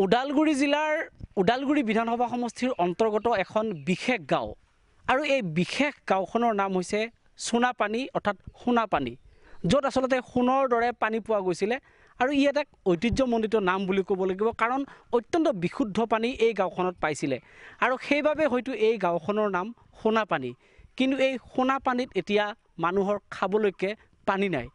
ওদালগুৰি জিলাৰ ওদালগুৰি বিধানসভা সমষ্টিৰ অন্তৰ্গত এখন বিশেষ গাঁও আৰু এই বিশেষ গাঁওখনৰ নাম হৈছে সোণাপানী অৰ্থাৎ সোণাপানী য'ত আচলতে সোণৰ দৰে পানী পোৱা গৈছিলে আৰু ই এটা ঐতিহ্যমণ্ডিত নাম বুলি ক'ব লাগিব কাৰণ অত্যন্ত বিশুদ্ধ পানী এই গাঁওখনত পাইছিলে আৰু সেইবাবে হয়তো এই গাঁওখনৰ নাম সোণাপানী কিন্তু এই সোণাপানীত এতিয়া মানুহৰ খাবলৈকে পানী নাই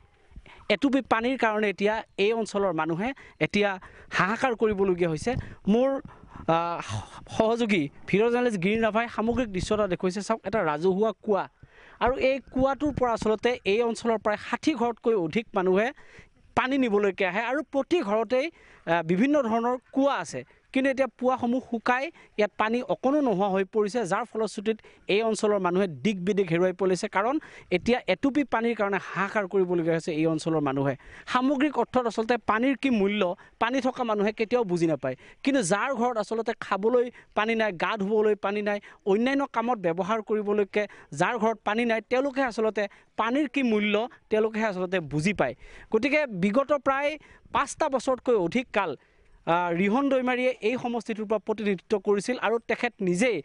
এটুপি পানীৰ কাৰণে এতিয়া এই অঞ্চলৰ মানুহে এতিয়া হাহাকাৰ কৰিবলগীয়া হৈছে মোৰ সহযোগী ভিডিঅ' জাৰ্নেলিষ্ট গিৰি নাভাই সামগ্ৰিক দৃশ্য এটা দেখুৱাইছে চাওক এটা ৰাজহুৱা কুঁৱা আৰু এই কুঁৱাটোৰ পৰা আচলতে এই অঞ্চলৰ প্ৰায় 60 ঘৰতকৈ অধিক মানুহে পানী নিবলৈকে আহে আৰু প্ৰতি ঘৰতেই বিভিন্ন ধৰণৰ কুঁৱা আছে কিন্তু এতিয়া কুঁৱাসমূহ শুকাই ইয়াত পানী অকণো নোহোৱা হৈ পৰিছে যাৰ ফলশ্ৰুতিত এই অঞ্চলৰ মানুহে দিক বিদিক হেৰুৱাই পৰিছে কাৰণ এতিয়া এটুপি পানীৰ কাৰণে হাহাকাৰ কৰিবলগীয়া হৈছে এই অঞ্চলৰ মানুহে সামগ্ৰিক অৰ্থত আচলতে পানীৰ কি মূল্য পানী থকা মানুহে কেতিয়াও বুজি নাপায় কিন্তু যাৰ ঘৰত আচলতে খাবলৈ পানী নাই গা ধুবলৈ পানী নাই অন্যান্য কামত ব্যৱহাৰ কৰিবলৈকে যাৰ ঘৰত পানী নাই তেওঁলোকে আচলতে পানীৰ কি মূল্য তেওঁলোকে আচলতে বুজি পায় গতিকে বিগত প্ৰায় 5টা বছৰতকৈ অধিক কাল ৰিহন দৈমাৰীয়ে এই সমষ্টিটোৰ পৰা প্ৰতিনিধিত্ব কৰিছিল আৰু তেখেত নিজেই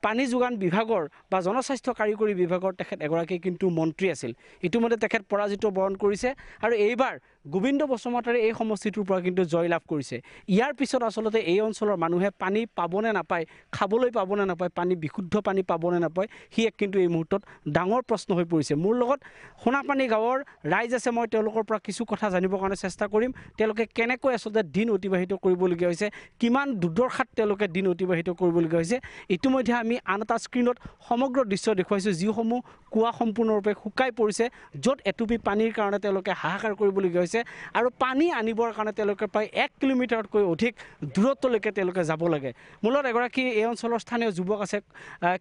পানী যোগান বিভাগৰ বা জনস্বাস্থ্য কাৰিকৰী বিভাগৰ তেখেত এগৰাকী কিন্তু মন্ত্ৰী আছিল ইতিমধ্যে তেখেত পৰাজিত বৰণ কৰিছে আৰু এইবাৰ গোবিন্দ বসুমতাৰীয়ে এই সমষ্টিটোৰ পৰা কিন্তু জয়লাভ কৰিছে ইয়াৰ পিছত আচলতে এই অঞ্চলৰ মানুহে পানী পাবনে নাপায় খাবলৈ পাবনে নাপায় পানী বিশুদ্ধ পানী পাবনে নাপায় হি কিন্তু এই মুহূৰ্তত ডাঙৰ প্ৰশ্ন হৈ পৰিছে মোৰ লগত সোণাপানী গাঁৱৰ ৰাইজ আছে মই তেওঁলোকৰ পৰা কিছু কথা জানিবৰ কাৰণে চেষ্টা কৰিম তেওঁলোকে কেনেকৈ আচলতে দিন অতিবাহিত কৰিবলগীয়া হৈছে কিমান দুৰ্দশাত তেওঁলোকে দিন অতিবাহিত কৰিবলগীয়া হৈছে ইতিমধ্যে আমি আন এটা স্ক্ৰীণত সমগ্ৰ দৃশ্য দেখুৱাইছোঁ যিসমূহ কুঁৱা সম্পূৰ্ণৰূপে শুকাই পৰিছে য'ত এটুপি পানীৰ কাৰণে তেওঁলোকে হাহাকাৰ কৰিবলগীয়া হৈছে আৰু পানী আনিবৰ কাৰণে তেওঁলোকে প্ৰায় 1 কিলোমিটাৰতকৈ অধিক দূৰত্বলৈকে তেওঁলোকে যাব লাগে মূলত এগৰাকী এই অঞ্চলৰ স্থানীয় যুৱক আছে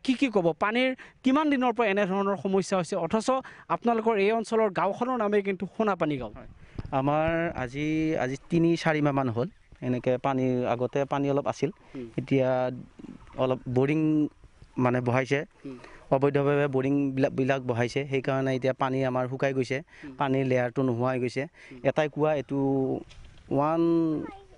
কি ক'ব পানীৰ কিমান দিনৰ পৰা এনেধৰণৰ সমস্যা হৈছে অথচ আপোনালোকৰ এই অঞ্চলৰ গাঁওখনৰ নামেই কিন্তু সোণাপানী গাঁও আমাৰ আজি 3-4 মাহমান হ'ল এনেকৈ পানী আগতে পানী অলপ আছিল এতিয়া অলপ বৰিং মানে বহাইছে অবৈধভাৱে বৰিংবিলাক বহাইছে সেইকাৰণে এতিয়া পানী আমাৰ শুকাই গৈছে পানীৰ লেয়াৰটো নোহোৱা হৈ গৈছে এটাই কুঁৱা এইটো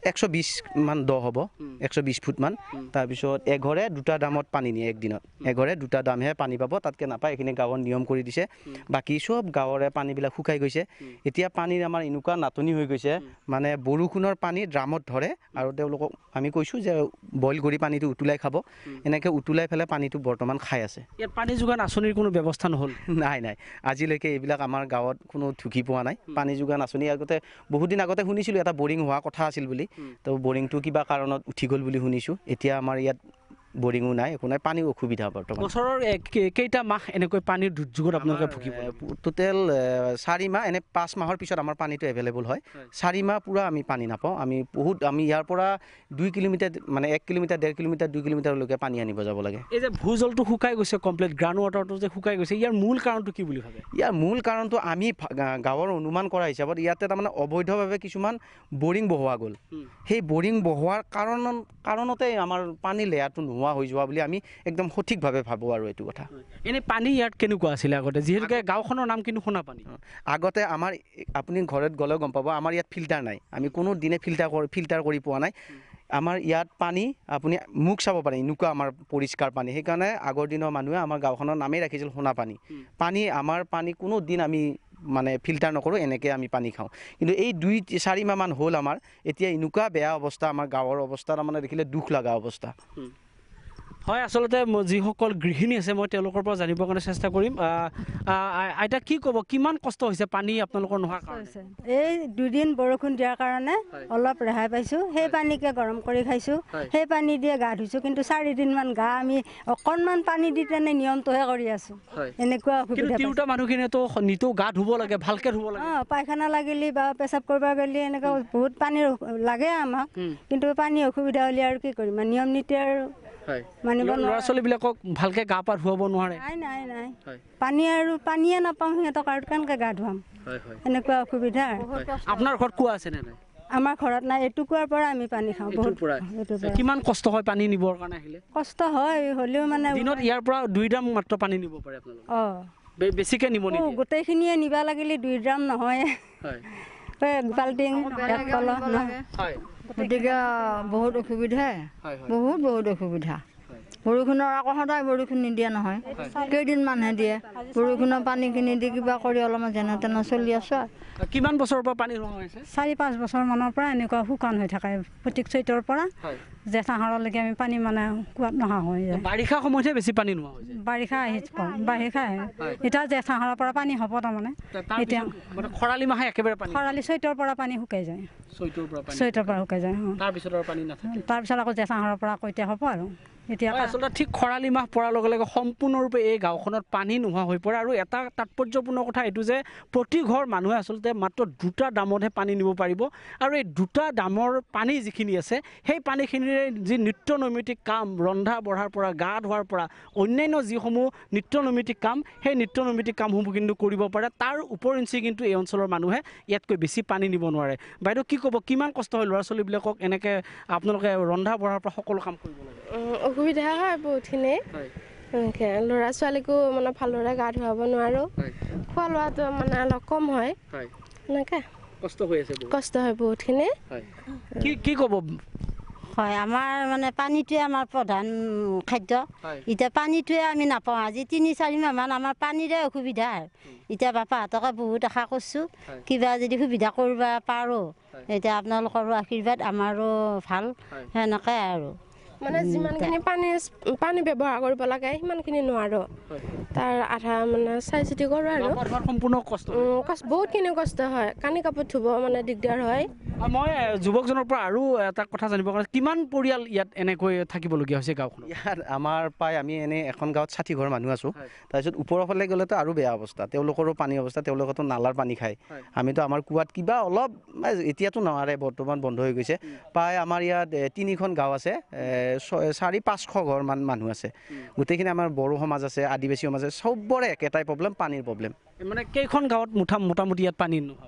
120 মান দ হ'ব 120 ফুট মান তাৰপিছত এঘৰে 2টা দামত পানী নিয়ে একদিনত এঘৰে 2টা দামহে পানী পাব তাতকৈ নাপায় এইখিনি গাঁৱৰ নিয়ম কৰি দিছে বাকী চব গাঁৱৰে পানীবিলাক শুকাই গৈছে এতিয়া পানীৰ আমাৰ এনেকুৱা নাটনি হৈ গৈছে মানে বৰষুণৰ পানী ড্ৰামত ধৰে আৰু তেওঁলোকক আমি কৈছোঁ যে বইল কৰি পানীটো উতলাই খাব এনেকৈ উতলাই পেলাই পানীটো বৰ্তমান খাই আছে ইয়াত পানী যোগান আঁচনিৰ কোনো ব্যৱস্থা নহ'ল নাই আজিলৈকে এইবিলাক আমাৰ গাঁৱত কোনো ঢুকি পোৱা নাই পানী যোগান আঁচনি আগতে বহুত দিন আগতে শুনিছিলোঁ এটা বৰিং হোৱা কথা আছিল বুলি তো বৰিংটো কিবা কাৰণত উঠি গ'ল বুলি শুনিছোঁ এতিয়া আমাৰ ইয়াত বৰিঙো নাই একো নাই পানীৰ অসুবিধা বৰ্তমান বছৰৰ কেইটা মাহ এনেকৈ পানীৰ দুৰ্যোগত আপোনালোকে ভুগিব টোটেল 4 মাহ এনে 5 মাহৰ পিছত আমাৰ পানীটো এভেইলেবল হয় 4 মাহ পুৰা আমি পানী নাপাওঁ আমি ইয়াৰ পৰা 2 কিলোমিটাৰ মানে 1 কিলোমিটাৰ 1.5 কিলোমিটাৰ 2 কিলোমিটাৰলৈকে পানী আনিব যাব লাগে এই যে ভূজলটো শুকাই গৈছে কমপ্লিট গ্ৰাউণ্ড ৱাটাৰটো যে শুকাই গৈছে ইয়াৰ মূল কাৰণটো কি বুলি ভাবে ইয়াৰ মূল কাৰণটো আমি গাঁৱৰ অনুমান কৰা হিচাপত ইয়াতে তাৰমানে অবৈধভাৱে কিছুমান বৰিং বহোৱা গ'ল সেই বৰিং বহোৱাৰ কাৰণতে আমাৰ পানী লেয়াৰটো নোহোৱা হৈ যোৱা বুলি আমি একদম সঠিকভাৱে ভাবোঁ আৰু এইটো কথা এনে পানী ইয়াত কেনেকুৱা আছিলে আগতে যিহেতুকে গাঁওখনৰ নাম কিন্তু সোণাপানী আগতে আমাৰ আপুনি ঘৰত গ'লেও গম পাব আমাৰ ইয়াত ফিল্টাৰ নাই আমি কোনো দিনে ফিল্টাৰ কৰি পোৱা নাই আমাৰ ইয়াত পানী আপুনি মুখ চাব পাৰে এনেকুৱা আমাৰ পৰিষ্কাৰ পানী সেইকাৰণে আগৰ দিনৰ মানুহে আমাৰ গাঁওখনৰ নামেই ৰাখিছিল সোণাপানী আমাৰ পানী কোনো দিন আমি মানে ফিল্টাৰ নকৰোঁ এনেকৈ আমি পানী খাওঁ কিন্তু এই 2-4 মাহমান হ'ল আমাৰ এতিয়া এনেকুৱা বেয়া অৱস্থা আমাৰ গাঁৱৰ অৱস্থা তাৰমানে দেখিলে দুখ লগা অৱস্থা হয় আচলতে যিসকল গৃহিণী আছে মই তেওঁলোকৰ পৰা জানিবৰ কাৰণে চেষ্টা কৰিম আইতা কি ক'ব কিমান কষ্ট হৈছে পানী আপোনালোকৰ নোহোৱাৰ কাৰণে এই 2 দিন বৰষুণ দিয়াৰ কাৰণে অলপ ৰেহাই পাইছোঁ সেই পানীকে গৰম কৰি খাইছোঁ সেই পানী দিয়ে গা ধুইছোঁ কিন্তু 4 দিনমান গা আমি অকণমান পানী দি তেনে নিয়মটোহে কৰি আছোঁ এনেকুৱা অসুবিধা তিৰোতা মানুহখিনিয়েতো নিতৌ গা ধুব লাগে ভালকৈ ধুব লাগে পায়খানা লাগিলে বা পেচাব কৰিব গ'লে এনেকুৱা বহুত পানীৰ লাগে আমাক কিন্তু পানী অসুবিধা হ'লে আৰু কি কৰিম নিয়ম নীতি আৰু ল'ৰা ছোৱালীবিলাকক ভালকৈ গা পা ধুৱাব নোৱাৰে নাই পানী আৰু পানীয়ে নাপাওঁ সিহঁতক আৰু কেনেকৈ গা ধুৱাম এনেকুৱা অসুবিধা আপোনাৰ ঘৰত কুঁৱা আছে নে নাই আমাৰ ঘৰত নাই এইটো কুঁৱাৰ পৰা আমি পানী খাওঁ বহুত কিমান কষ্ট হয় পানী নিবৰ কাৰণে আহিলে কষ্ট হয় হ'লেও মানে দিনত ইয়াৰ পৰা 2 ড্ৰাম মাত্ৰ পানী নিব পাৰে আপোনালোকে বেছিকৈ নিব নিদিয়ে গোটেইখিনিয়ে নিব লাগিলে 2 ড্ৰাম নহয় বাল্টিং 1 কলহ গতিকে বহুত অসুবিধা বহুত অসুবিধা বৰষুণৰ আকৌ সদায় বৰষুণ নিদিয়ে নহয় কেইদিনমানহে দিয়ে বৰষুণৰ পানীখিনি দি কিবা কৰি অলপমান যেনে তেনে চলি আছোঁ কিমান বছৰৰ পৰা পানী নোহোৱা হৈছে 4-5 বছৰ মানৰ পৰা এনেকুৱা শুকান হৈ থাকে প্ৰত্যেক চৈতৰ পৰা জেঠ আহাৰলৈকে আমি পানী মানে কুৱাত নহা হৈ যায় বাৰিষা সময়তহে বেছি পানী নোহোৱা হৈছে বাৰিষা আহে এতিয়া জেঠ আহাৰৰ পৰা পানী হ'ব তাৰমানে এতিয়া খৰালি মাহে একেবাৰে পানী খৰালি চৈতৰ পৰা পানী শুকাই যায় চৈতৰ পৰা শুকাই যায় তাৰপিছত আৰু পানী নাথাকে তাৰপিছত আকৌ জেঠ আহাৰৰ পৰা আকৌ এতিয়া হ'ব আৰু এতিয়া আচলতে ঠিক খৰালি মাহ পৰাৰ লগে লগে সম্পূৰ্ণৰূপে এই গাঁওখনত পানী নোহোৱা হৈ পৰে আৰু এটা তাৎপৰ্যপূৰ্ণ কথা এইটো যে প্ৰতি ঘৰ মানুহে আচলতে মাত্ৰ 2টা দামতহে পানী নিব পাৰিব আৰু এই 2টা দামৰ পানী যিখিনি আছে সেই পানীখিনিৰে যি নিত্য নৈমিত্তিক কাম ৰন্ধা বঢ়াৰ পৰা গা ধোৱাৰ পৰা অন্যান্য যিসমূহ নিত্য নৈমিত্তিক কাম সেই নিত্য নৈমিত্তিক কামসমূহ কিন্তু কৰিব পাৰে তাৰ উপৰিঞ্চি কিন্তু এই অঞ্চলৰ মানুহে ইয়াতকৈ বেছি পানী নিব নোৱাৰে বাইদেউ কি ক'ব কিমান কষ্ট হয় ল'ৰা ছোৱালীবিলাকক এনেকৈ আপোনালোকে ৰন্ধা বঢ়াৰ পৰা সকলো কাম কৰিব লাগে অসুবিধা হয় বহুতখিনি এনেকৈ ল'ৰা ছোৱালীকো মানে ভালদৰে গা ধুৱাব নোৱাৰোঁ খোৱা লোৱাটো মানে অলপ কম হয় এনেকৈ কষ্ট হয় বহুতখিনি কি ক'ব হয় আমাৰ মানে পানীটোৱে আমাৰ প্ৰধান খাদ্য এতিয়া পানীটোৱে আমি নাপাওঁ আজি 3-4 মাহমান আমাৰ পানীৰে অসুবিধা এতিয়া বাপাহঁতকে বহুত আশা কৰিছোঁ কিবা যদি সুবিধা কৰিব পাৰোঁ এতিয়া আপোনালোকৰো আশীৰ্বাদ আমাৰো ভাল সেনেকৈ আৰু মানে যিমানখিনি পানী ব্যৱহাৰ কৰিব লাগে সিমানখিনি নোৱাৰোঁ তাৰ আধা মানে চাই চিতি কৰোঁ আৰু সম্পূৰ্ণ কষ্ট বহুতখিনি কষ্ট হয় কানি কাপোৰ ধুব মানে দিগদাৰ হয় মই যুৱকজনৰ পৰা আৰু এটা কথা জানিব কাৰণে কিমান পৰিয়াল ইয়াত এনেকৈ থাকিবলগীয়া হৈছে গাঁওখনত ইয়াত আমাৰ প্ৰায় আমি এনেই এখন গাঁৱত 60 ঘৰ মানুহ আছোঁ তাৰপিছত ওপৰৰ ফালে গ'লেতো আৰু বেয়া অৱস্থা তেওঁলোকৰো পানী অৱস্থা তেওঁলোকেতো নালাৰ পানী খায় আমিতো আমাৰ কুৱাত কিবা অলপ এতিয়াতো নোৱাৰে বৰ্তমান বন্ধ হৈ গৈছে প্ৰায় আমাৰ ইয়াত 3খন গাঁও আছে 400-500 ঘৰ মান মানুহ আছে গোটেইখিনি আমাৰ বড়ো সমাজ আছে আদিবাসী সমাজ আছে চবৰে একেটাই প্ৰব্লেম পানীৰ প্ৰব্লেম মানে কেইখন গাঁৱত মোটামুটি ইয়াত পানী নোহোৱা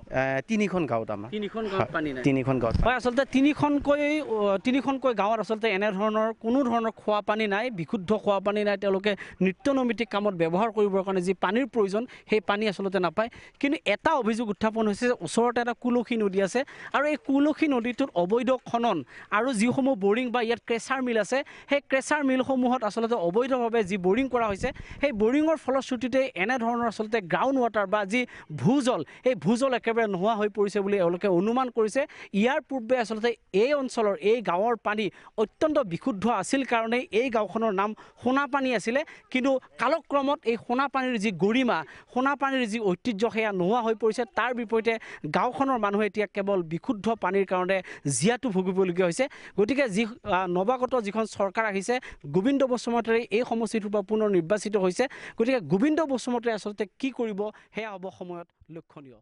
3খন গাঁৱত আমাৰ 3খন গাঁৱত পানী নাই 3খন গাঁৱত হয় আচলতে 3খনকৈ গাঁৱত আচলতে এনেধৰণৰ কোনো ধৰণৰ খোৱা পানী নাই বিশুদ্ধ খোৱা পানী নাই তেওঁলোকে নিত্য নৈমিত্তিক কামত ব্যৱহাৰ কৰিবৰ কাৰণে যি পানীৰ প্ৰয়োজন সেই পানী আচলতে নাপায় কিন্তু এটা অভিযোগ উত্থাপন হৈছে যে ওচৰতে এটা কুলসী নদী আছে আৰু এই কুলসী নদীটোত অবৈধ খনন আৰু যিসমূহ বৰিং বা ইয়াত ক্ৰেচাৰ মিল আছে সেই ক্ৰেচাৰ মিলসমূহত আচলতে অবৈধভাৱে যি বৰিং কৰা হৈছে সেই বৰিঙৰ ফলশ্ৰুতিতে এনেধৰণৰ আচলতে গ্ৰাউণ্ড ৱাটাৰ বা যি ভূজল এই ভূজল একেবাৰে নোহোৱা হৈ পৰিছে বুলি এওঁলোকে অনুমান কৰিছে ইয়াৰ পূৰ্বে আচলতে এই অঞ্চলৰ এই গাঁৱৰ পানী অত্যন্ত বিশুদ্ধ আছিল কাৰণে এই গাঁওখনৰ নাম সোণাপানী আছিলে কিন্তু কালক্ৰমত এই সোণাপানীৰ যি গৰিমা সোণাপানীৰ যি ঐতিহ্য সেয়া নোহোৱা হৈ পৰিছে তাৰ বিপৰীতে গাঁওখনৰ মানুহে এতিয়া কেৱল বিশুদ্ধ পানীৰ কাৰণে জীয়াতু ভুগিবলগীয়া হৈছে গতিকে যি নৱাগত যিখন চৰকাৰ আহিছে গোবিন্দ বসুমতাৰী এই সমষ্টিটোৰ পৰা পুনৰ নিৰ্বাচিত হৈছে গতিকে গোবিন্দ বসুমতাৰী আচলতে কি কৰিব সেয়া হ'ব সময়ত লক্ষণীয়